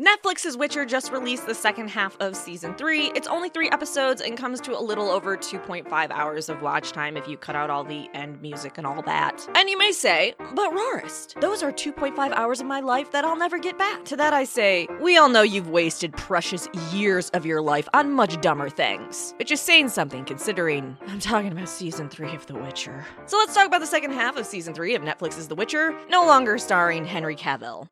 Netflix's Witcher just released the second half of season 3. It's only 3 episodes and comes to a little over 2.5 hours of watch time if you cut out all the end music and all that. And you may say, but Rarist, those are 2.5 hours of my life that I'll never get back. To that I say, we all know you've wasted precious years of your life on much dumber things. Which is saying something considering I'm talking about season 3 of The Witcher. So let's talk about the second half of season 3 of Netflix's The Witcher, no longer starring Henry Cavill.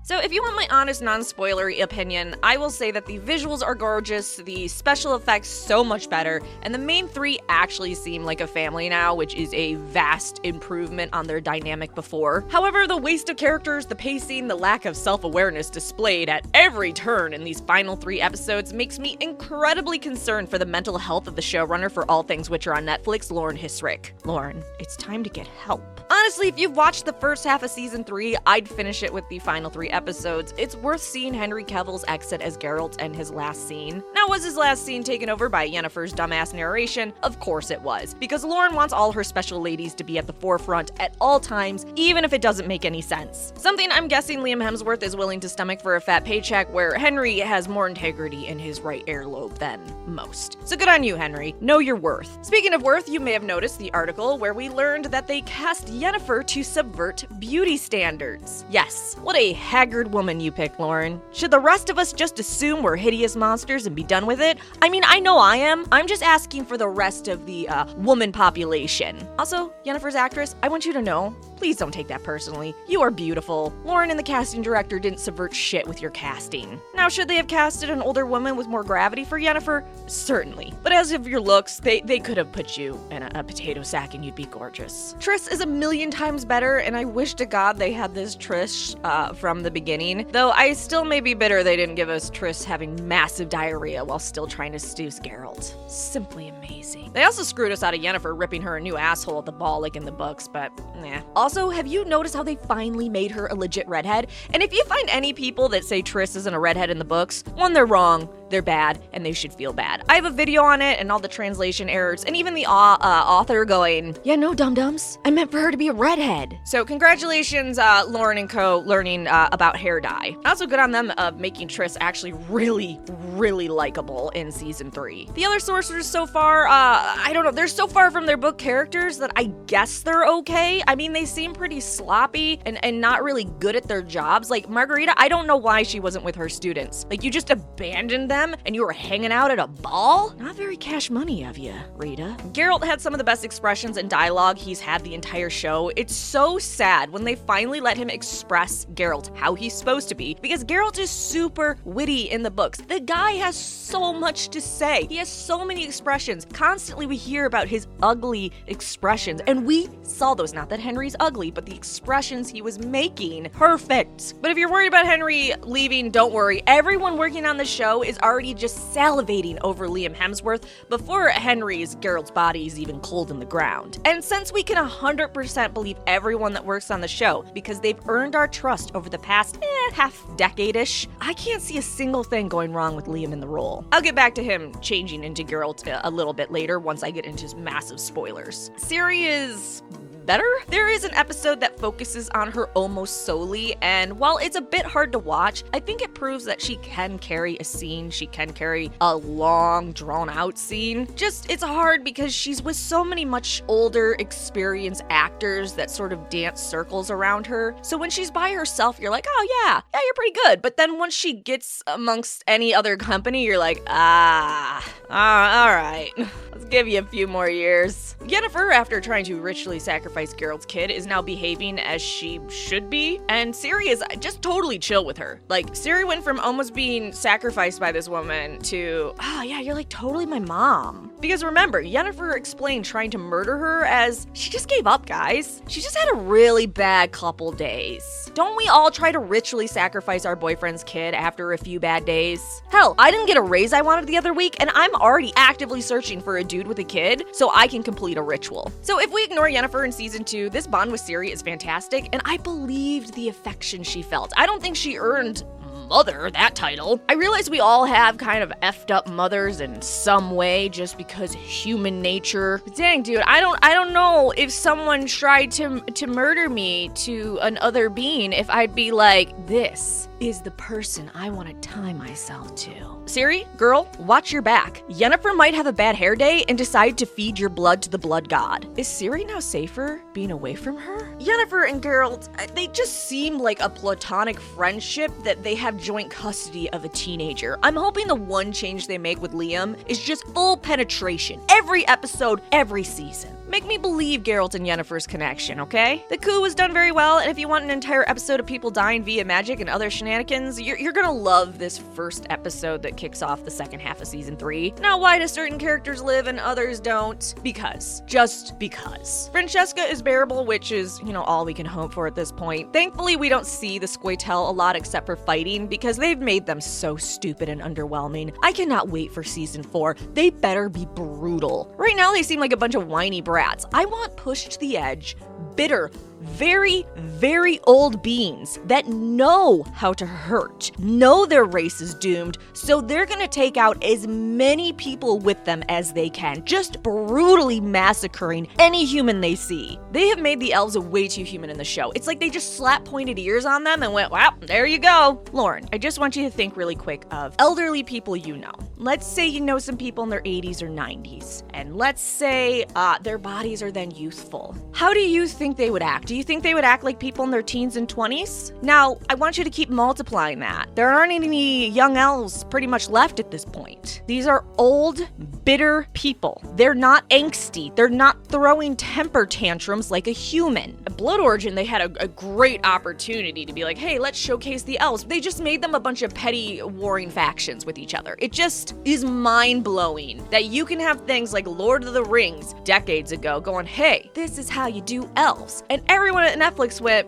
So if you want my honest, non-spoilery opinion, I will say that the visuals are gorgeous, the special effects so much better, and the main 3 actually seem like a family now, which is a vast improvement on their dynamic before. However, the waste of characters, the pacing, the lack of self-awareness displayed at every turn in these final 3 episodes makes me incredibly concerned for the mental health of the showrunner for all things Witcher on Netflix, Lauren Hissrich. Lauren, it's time to get help. Honestly, if you've watched the first half of season 3, I'd finish it with the final 3 episodes. It's worth seeing Henry Cavill's exit as Geralt and his last scene. Now, was his last scene taken over by Yennefer's dumbass narration? Of course it was, because Lauren wants all her special ladies to be at the forefront at all times, even if it doesn't make any sense. Something I'm guessing Liam Hemsworth is willing to stomach for a fat paycheck, where Henry has more integrity in his right earlobe than most. So good on you, Henry. Know your worth. Speaking of worth, you may have noticed the article where we learned that they cast Yennefer to subvert beauty standards. Yes, what a haggard woman you picked, Lauren. Should the rest of us just assume we're hideous monsters and be done with it? I mean, I know I am. I'm just asking for the rest of the woman population. Also, Yennefer's actress, I want you to know, please don't take that personally. You are beautiful. Lauren and the casting director didn't subvert shit with your casting. Now, should they have casted an older woman with more gravity for Yennefer? Certainly. But as of your looks, they could have put you in a potato sack and you'd be gorgeous. Triss is a million times better, and I wish to God they had this Triss from the beginning. Though I still may be bitter they didn't give us Triss having massive diarrhea while still trying to seduce Geralt. Simply amazing. They also screwed us out of Yennefer ripping her a new asshole at the ball like in the books, but nah. Also, have you noticed how they finally made her a legit redhead? And if you find any people that say Triss isn't a redhead in the books, one, they're wrong, they're bad, and they should feel bad. I have a video on it and all the translation errors, and even the author going, yeah, no, dum-dums, I meant for her to be a redhead. So congratulations, Lauren and co. learning about hair dye. Also good on them making Triss actually really, really likable in season 3. The other sorcerers so far, I don't know, they're so far from their book characters that I guess they're okay. I mean, they seem pretty sloppy and not really good at their jobs. Like Margarita, I don't know why she wasn't with her students. Like, you just abandoned them and you were hanging out at a ball? Not very cash money of you, Rita. Geralt had some of the best expressions and dialogue he's had the entire show. It's so sad when they finally let him express Geralt how he's supposed to be, because Geralt is super witty in the books. The guy has so much to say. He has so many expressions. Constantly we hear about his ugly expressions, and we saw those. Not that Henry's ugly, but the expressions he was making, perfect. But if you're worried about Henry leaving, don't worry. Everyone working on the show is already just salivating over Liam Hemsworth before Henry's Geralt's body is even cold in the ground. And since we can 100% believe everyone that works on the show because they've earned our trust over the past half decade-ish, I can't see a single thing going wrong with Liam in the role. I'll get back to him changing into Geralt a little bit later once I get into massive spoilers. Ciri is better. There is an episode that focuses on her almost solely, and while it's a bit hard to watch, I think it proves that she can carry a scene, she can carry a long, drawn-out scene. Just, it's hard because she's with so many much older, experienced actors that sort of dance circles around her. So when she's by herself, you're like, oh yeah, you're pretty good. But then once she gets amongst any other company, you're like, all right. Let's give you a few more years. Yennefer, after trying to ritually sacrifice Geralt's kid, is now behaving as she should be, and Ciri is just totally chill with her. Like, Ciri went from almost being sacrificed by this woman to, oh yeah, you're like totally my mom. Because remember, Yennefer explained trying to murder her as she just gave up, guys. She just had a really bad couple days. Don't we all try to ritually sacrifice our boyfriend's kid after a few bad days? Hell, I didn't get a raise I wanted the other week, and I'm already actively searching for a dude with a kid so I can complete a ritual. So if we ignore Yennefer in season 2, this bond with Ciri is fantastic, and I believed the affection she felt. I don't think she earned mother, that title. I realize we all have kind of effed up mothers in some way just because human nature. But dang, dude, I don't know if someone tried to murder me to another being if I'd be like, this is the person I want to tie myself to. Ciri, girl, watch your back. Yennefer might have a bad hair day and decide to feed your blood to the blood god. Is Ciri now safer being away from her? Yennefer and Geralt, they just seem like a platonic friendship that they have joint custody of a teenager. I'm hoping the one change they make with Liam is just full penetration. Every episode, every season. Make me believe Geralt and Yennefer's connection, okay? The coup was done very well, and if you want an entire episode of people dying via magic and other shenanigans, you're gonna love this first episode that kicks off the second half of season 3. Now, why do certain characters live and others don't? Because. Just because. Francesca is bearable, which is, all we can hope for at this point. Thankfully, we don't see the Q@tel a lot except for fighting, because they've made them so stupid and underwhelming. I cannot wait for season 4. They better be brutal. Right now, they seem like a bunch of whiny brats. I want pushed to the edge, bitter, very, very old beings that know how to hurt, know their race is doomed, so they're gonna take out as many people with them as they can, just brutally massacring any human they see. They have made the elves way too human in the show. It's like they just slapped pointed ears on them and went, well, there you go. Lauren, I just want you to think really quick of elderly people you know. Let's say you know some people in their 80s or 90s, and let's say their bodies are then youthful. How do you think they would act? Do you think they would act like people in their teens and 20s? Now, I want you to keep multiplying that. There aren't any young elves pretty much left at this point. These are old, bitter people. They're not angsty. They're not throwing temper tantrums like a human. At Blood Origin, they had a great opportunity to be like, hey, let's showcase the elves. They just made them a bunch of petty warring factions with each other. It just is mind-blowing that you can have things like Lord of the Rings decades ago going, hey, this is how you do elves. And everyone at Netflix went,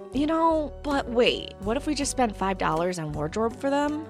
but wait, what if we just spent $5 on wardrobe for them?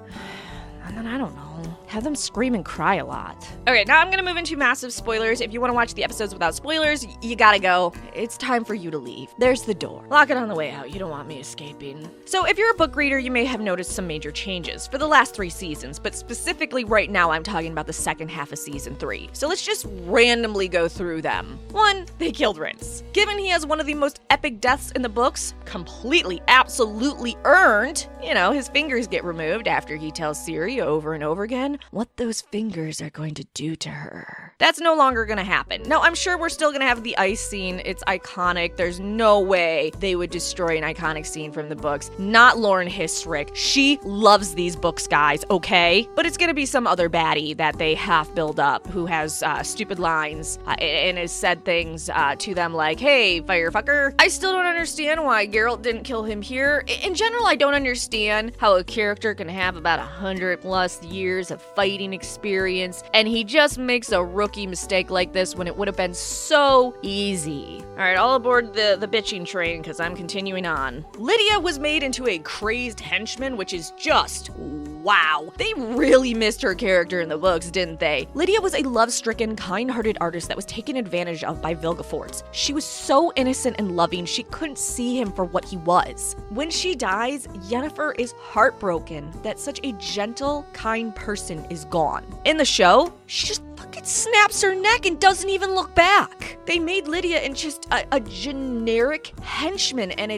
And then I don't know. Have them scream and cry a lot. Okay, now I'm gonna move into massive spoilers. If you wanna watch the episodes without spoilers, you gotta go. It's time for you to leave. There's the door. Lock it on the way out. You don't want me escaping. So if you're a book reader, you may have noticed some major changes for the last 3 seasons, but specifically right now I'm talking about the second half of season 3. So let's just randomly go through them. 1, they killed Rince. Given he has one of the most epic deaths in the books, completely, absolutely earned, his fingers get removed after he tells Ciri over and over again what those fingers are going to do to her. That's no longer gonna happen. Now, I'm sure we're still gonna have the ice scene. It's iconic. There's no way they would destroy an iconic scene from the books. Not Lauren Hissrich. She loves these books, guys, okay? But it's gonna be some other baddie that they half build up who has stupid lines and has said things to them like, hey, firefucker. I still don't understand why Geralt didn't kill him here. In general, I don't understand how a character can have about 100+ years of fighting experience, and he just makes a rookie mistake like this when it would have been so easy. All right, all aboard the bitching train, because I'm continuing on. Lydia was made into a crazed henchman, which is just wow. They really missed her character in the books, didn't they? Lydia was a love-stricken, kind-hearted artist that was taken advantage of by 𝑉ilgefortz. She was so innocent and loving, she couldn't see him for what he was. When she dies, Yennefer is heartbroken that such a gentle, kind person is gone. In the show, she just fucking snaps her neck and doesn't even look back. They made Lydia in just a generic henchman, and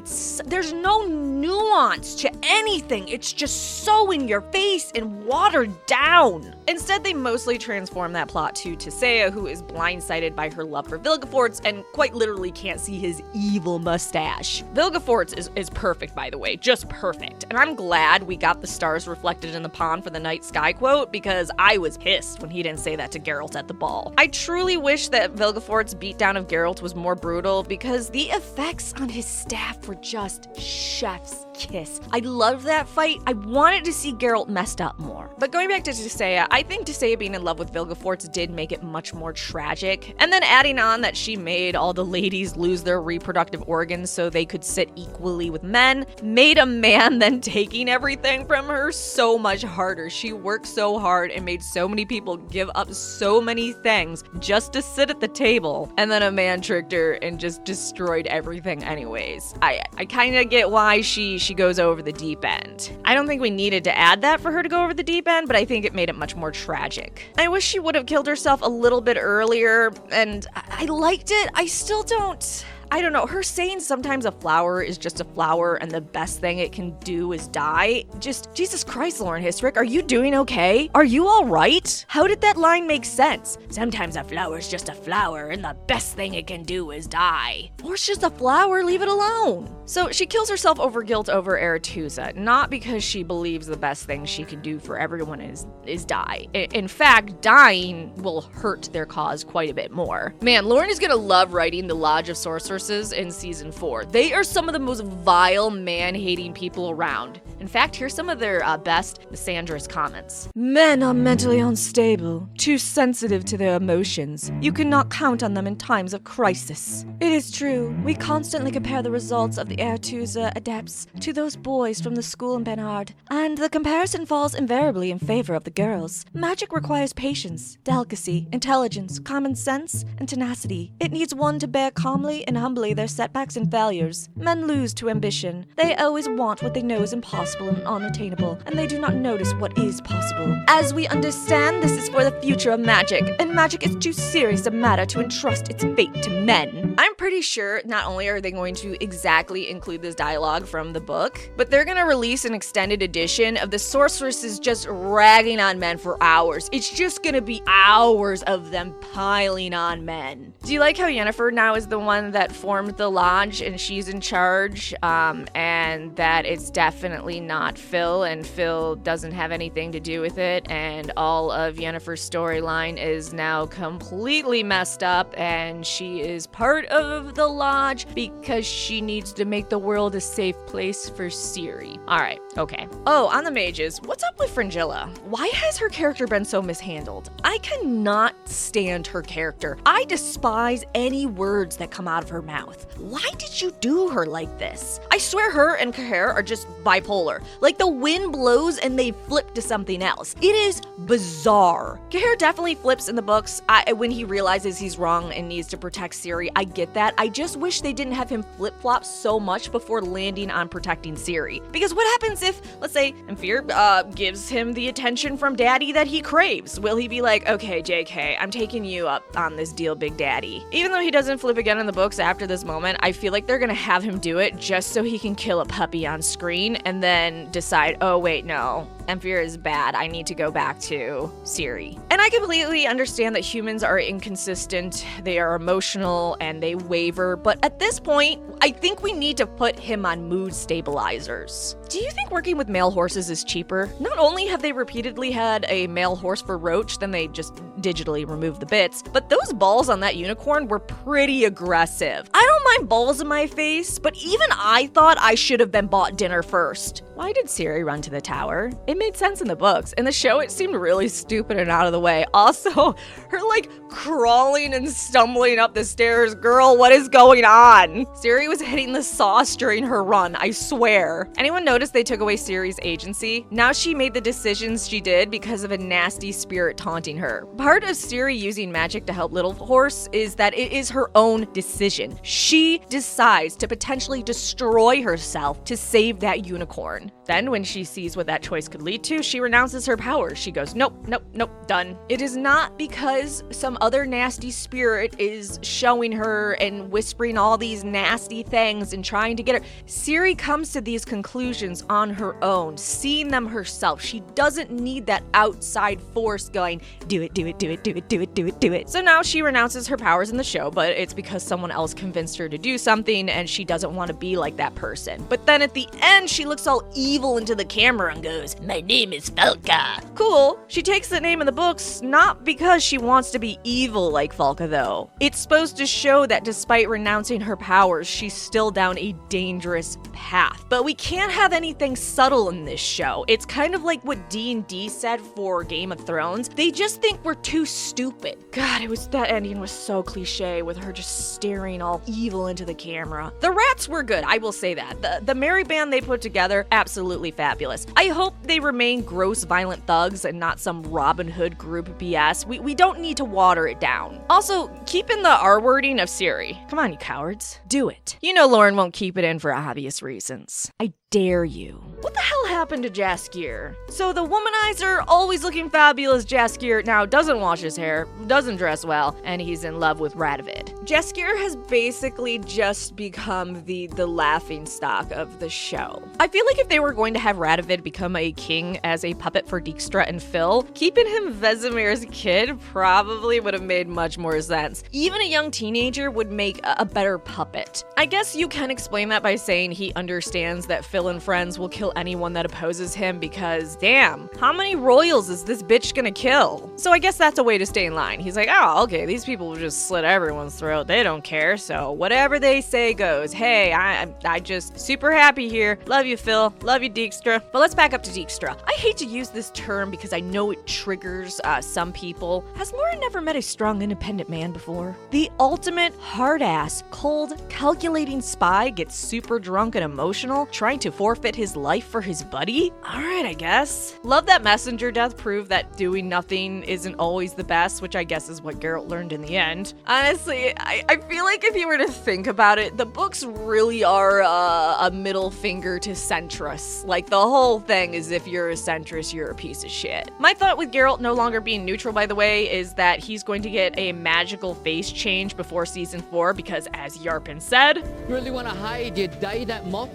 there's no nuance to anything. It's just so in your face and watered down. Instead, they mostly transform that plot to Tissaia, who is blindsided by her love for 𝑉ilgefortz and quite literally can't see his evil mustache. 𝑉ilgefortz is perfect, by the way, just perfect. And I'm glad we got the stars reflected in the pond for the night sky quote, because I was pissed when he didn't say that to Geralt at the ball. I truly wish that 𝑉ilgefortz's beatdown of Geralt was more brutal, because the effects on his staff were just chef's kiss. I loved that fight. I wanted to see Geralt messed up more. But going back to Tissaia, I think Tissaia being in love with 𝑉ilgefortz did make it much more tragic. And then adding on that she made all the ladies lose their reproductive organs so they could sit equally with men, made a man then taking everything from her so much harder. She worked so hard and made so many people give up so many things just to sit at the table, and then a man tricked her and just destroyed everything anyways. I kind of get why she she goes over the deep end. I don't think we needed to add that for her to go over the deep end, but I think it made it much more tragic. I wish she would have killed herself a little bit earlier, and I liked it. I still don't. I don't know, her saying sometimes a flower is just a flower and the best thing it can do is die. Just, Jesus Christ, Lauren Hissrich, are you doing okay? Are you all right? How did that line make sense? Sometimes a flower is just a flower and the best thing it can do is die. Or it's just a flower, leave it alone. So she kills herself over guilt over 𝒕ℴ𝒽𝓃, not because she believes the best thing she can do for everyone is die. In fact, dying will hurt their cause quite a bit more. Man, Lauren is gonna love writing the Lodge of Sorceresses in season 4. They are some of the most vile, man-hating people around. In fact, here's some of their best misandrous comments. Men are mentally unstable, too sensitive to their emotions. You cannot count on them in times of crisis. It is true, we constantly compare the results of the 𝒕ℴ𝒽𝓃 adepts to those boys from the school in Bernard, and the comparison falls invariably in favor of the girls. Magic requires patience, delicacy, intelligence, common sense, and tenacity. It needs one to bear calmly and humbly their setbacks and failures. Men lose to ambition. They always want what they know is impossible and unattainable, and they do not notice what is possible. As we understand, this is for the future of magic, and magic is too serious a matter to entrust its fate to men. I'm pretty sure not only are they going to exactly include this dialogue from the book, but they're gonna release an extended edition of the sorceresses just ragging on men for hours. It's just gonna be hours of them piling on men. Do you like how Yennefer now is the one that formed the lodge and she's in charge, and that it's definitely not Phil, and Phil doesn't have anything to do with it, and all of Yennefer's storyline is now completely messed up, and she is part of the lodge because she needs to make the world a safe place for Ciri. Alright, okay. Oh, on the mages, what's up with Fringilla? Why has her character been so mishandled? I cannot stand her character. I despise any words that come out of her mouth. Why did you do her like this? I swear her and 𝐾ahair are just bipolar. Like the wind blows and they flip to something else. It is bizarre. 𝐾ahair definitely flips in the books when he realizes he's wrong and needs to protect Ciri. I get that. I just wish they didn't have him flip-flop so much before landing on protecting Ciri. Because what happens if, let's say, Aenfir gives him the attention from Daddy that he craves? Will he be like, okay, JK, I'm taking you up on this deal, Big Daddy? Even though he doesn't flip again in the books after this moment, I feel like they're gonna have him do it just so he can kill a puppy on screen and then decide, oh wait, no, Aenfir is bad, I need to go back to Ciri. And I completely understand that humans are inconsistent, they are emotional, and they waver, but at this point, I think we need to put him on mood stabilizers. Do you think working with male horses is cheaper? Not only have they repeatedly had a male horse for Roach, then they just digitally removed the bits, but those balls on that unicorn were pretty aggressive. I don't mind balls in my face, but even I thought I should have been bought dinner first. Why did Ciri run to the tower? It made sense in the books. In the show, it seemed really stupid and out of the way. Also, her like crawling and stumbling up the stairs. Girl, what is going on? Ciri was hitting the sauce during her run, I swear. Anyone notice they took away Ciri's agency? Now she made the decisions she did because of a nasty spirit taunting her. Part of Ciri using magic to help Little Horse is that it is her own decision. She decides to potentially destroy herself to save that unicorn. Then, when she sees what that choice could lead to, she renounces her powers. She goes, nope, nope, nope, done. It is not because some other nasty spirit is showing her and whispering all these nasty things and trying to get her. Ciri comes to these conclusions on her own, seeing them herself. She doesn't need that outside force going, do it, do it, do it, do it, do it, do it, do it. So now she renounces her powers in the show, but it's because someone else convinced her to do something and she doesn't want to be like that person. But then at the end, she looks all evil into the camera and goes, my name is Falca. Cool. She takes the name in the books not because she wants to be evil like Falca though. It's supposed to show that despite renouncing her powers, she's still down a dangerous path. But we can't have anything subtle in this show. It's kind of like what D&D said for Game of Thrones. They just think we're too stupid. God, that ending was so cliche with her just staring all evil into the camera. The rats were good, I will say that. The merry band they put together, absolutely fabulous. I hope they remain gross, violent thugs and not some Robin Hood group BS. We don't need to water it down. Also, keep in the R-wording of Ciri. Come on, you cowards. Do it. You know Lauren won't keep it in for obvious reasons. I dare you? What the hell happened to Jaskier? So the womanizer, always looking fabulous Jaskier, now doesn't wash his hair, doesn't dress well, and he's in love with 𝒫𝒽d. Jaskier has basically just become the laughing stock of the show. I feel like if they were going to have 𝒫𝒽d become a king as a puppet for Dijkstra and Phil, keeping him Vesemir's kid probably would have made much more sense. Even a young teenager would make a better puppet. I guess you can explain that by saying he understands that Phil and friends will kill anyone that opposes him because, damn, how many royals is this bitch gonna kill? So I guess that's a way to stay in line. He's like, oh, okay, these people will just slit everyone's throat. They don't care, so whatever they say goes. Hey, I just super happy here. Love you, Phil. Love you, Dijkstra. But let's back up to Dijkstra. I hate to use this term because I know it triggers some people. Has Lauren never met a strong, independent man before? The ultimate hard-ass, cold, calculating spy gets super drunk and emotional, trying to forfeit his life for his buddy? Alright, I guess. Love that messenger death proved that doing nothing isn't always the best, which I guess is what Geralt learned in the end. Honestly, I feel like if you were to think about it, the books really are a middle finger to centrists. Like, the whole thing is if you're a centrist, you're a piece of shit. My thought with Geralt no longer being neutral, by the way, is that he's going to get a magical face change before season 4 because, as Yarpen said, You really want to hide your dye that mop?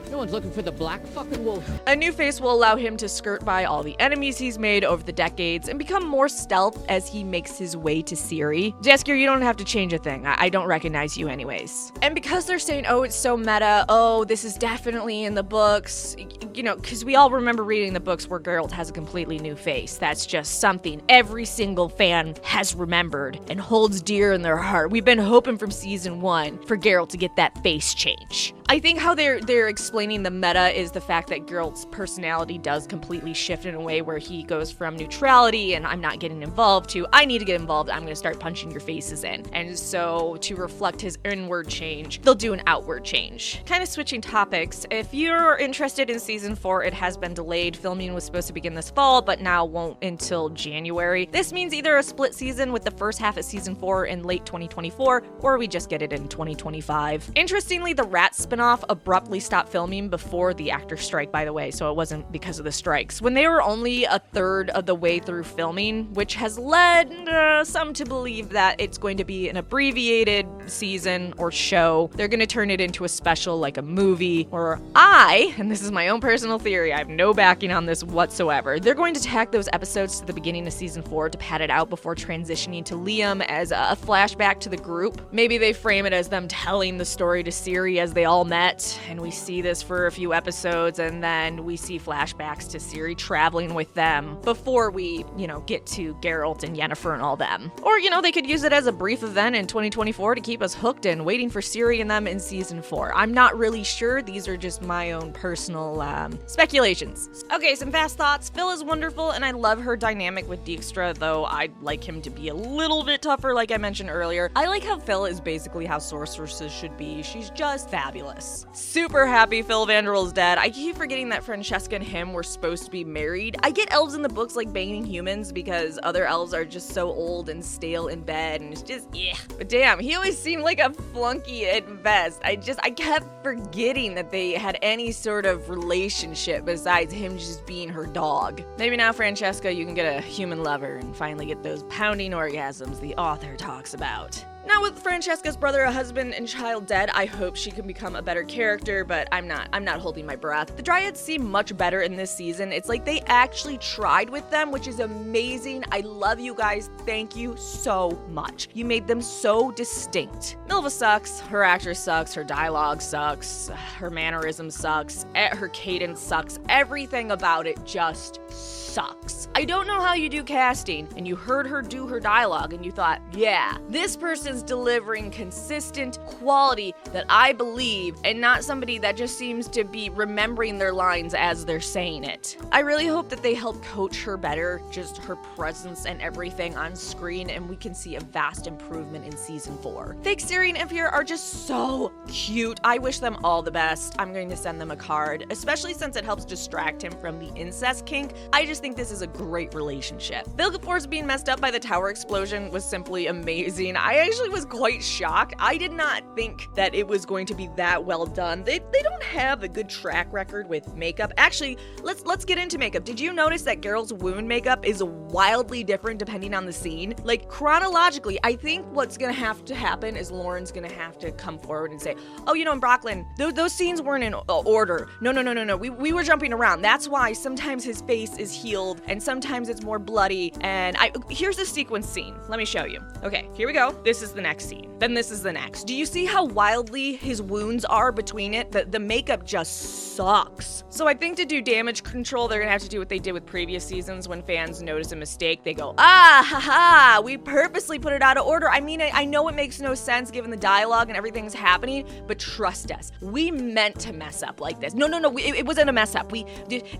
No one's looking for the black fucking wolf. a new face will allow him to skirt by all the enemies he's made over the decades and become more stealth as he makes his way to Ciri. Jaskier, you don't have to change a thing. I don't recognize you anyways. And because they're saying, oh, it's so meta, oh, this is definitely in the books, you know, because we all remember reading the books where Geralt has a completely new face. That's just something every single fan has remembered and holds dear in their heart. We've been hoping from season 1 for Geralt to get that face change. I think how they're explaining the meta is the fact that Geralt's personality does completely shift in a way where he goes from neutrality and I'm not getting involved to I need to get involved, I'm going to start punching your faces in. And so to reflect his inward change, they'll do an outward change. Kind of switching topics, if you're interested in season 4, it has been delayed. Filming was supposed to begin this fall, but now won't until January. This means either a split season with the first half of season 4 in late 2024, or we just get it in 2025. Interestingly, the Rat spinoff abruptly stopped filming before the actor strike, by the way, so it wasn't because of the strikes. When they were only a third of the way through filming, which has led some to believe that it's going to be an abbreviated season or show. They're going to turn it into a special, like a movie, or and this is my own personal theory, I have no backing on this whatsoever, they're going to tack those episodes to the beginning of season 4 to pad it out before transitioning to Liam as a flashback to the group. Maybe they frame it as them telling the story to Ciri as they all met, and we see this for a few episodes, and then we see flashbacks to Ciri traveling with them before we, get to Geralt and Yennefer and all them. Or, they could use it as a brief event in 2024 to keep us hooked and waiting for Ciri and them in season 4. I'm not really sure. These are just my own personal speculations. Okay, some fast thoughts. Phil is wonderful, and I love her dynamic with Dijkstra, though I'd like him to be a little bit tougher, like I mentioned earlier. I like how Phil is basically how sorceresses should be. She's just fabulous. Super happy Phil Vanderill's dead. I keep forgetting that Francesca and him were supposed to be married. I get elves in the books like banging humans because other elves are just so old and stale in bed, and it's just, But damn, he always seemed like a flunky at best. I kept forgetting that they had any sort of relationship besides him just being her dog. Maybe now, Francesca, you can get a human lover and finally get those pounding orgasms the author talks about. Now, with Francesca's brother, a husband, and child dead, I hope she can become a better character, but I'm not holding my breath. The Dryads seem much better in this season. It's like they actually tried with them, which is amazing. I love you guys. Thank you so much. You made them so distinct. Milva sucks. Her actress sucks. Her dialogue sucks. Her mannerism sucks. Her cadence sucks. Everything about it just sucks. I don't know how you do casting, and you heard her do her dialogue, and you thought, yeah, this person's delivering consistent quality that I believe, and not somebody that just seems to be remembering their lines as they're saying it. I really hope that they help coach her better, just her presence and everything on screen, and we can see a vast improvement in season 4. Fake Ciri and Impure are just so cute. I wish them all the best. I'm going to send them a card, especially since it helps distract him from the incest kink. I just think this is a great relationship. Vilgefortz being messed up by the tower explosion was simply amazing. I actually actually was quite shocked. I did not think that it was going to be that well done. They don't have a good track record with makeup. Actually, let's get into makeup. Did you notice that Geralt's wound makeup is wildly different depending on the scene? Like, chronologically, I think what's gonna have to happen is Lauren's gonna have to come forward and say, oh, you know, in Brooklyn, those scenes weren't in order. No. We were jumping around. That's why sometimes his face is healed and sometimes it's more bloody. And here's the sequence scene. Let me show you. Okay, here we go. This is the next scene. Then this is the next. Do you see how wildly his wounds are between it? The makeup just sucks. So I think to do damage control, they're gonna have to do what they did with previous seasons. When fans notice a mistake, they go, haha, we purposely put it out of order. I mean, I know it makes no sense given the dialogue and everything's happening, but trust us, we meant to mess up like this. No, it wasn't a mess up. We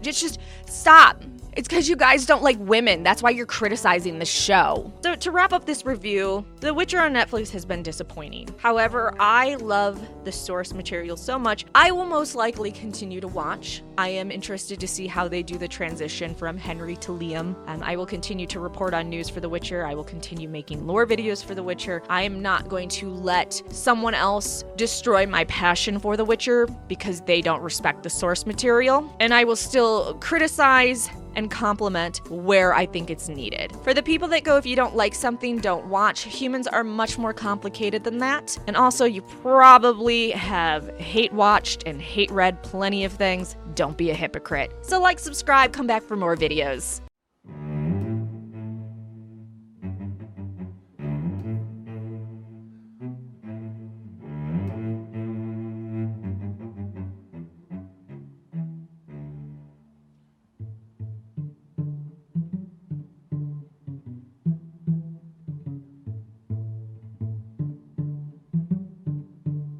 just stop. It's because you guys don't like women. That's why you're criticizing the show. So to wrap up this review, The Witcher on Netflix has been disappointing. However, I love the source material so much, I will most likely continue to watch. I am interested to see how they do the transition from Henry to Liam. I will continue to report on news for The Witcher. I will continue making lore videos for The Witcher. I am not going to let someone else destroy my passion for The Witcher because they don't respect the source material. And I will still criticize and compliment where I think it's needed. For the people that go, if you don't like something, don't watch, humans are much more complicated than that. And also, you probably have hate watched and hate read plenty of things. Don't be a hypocrite. So like, subscribe, come back for more videos.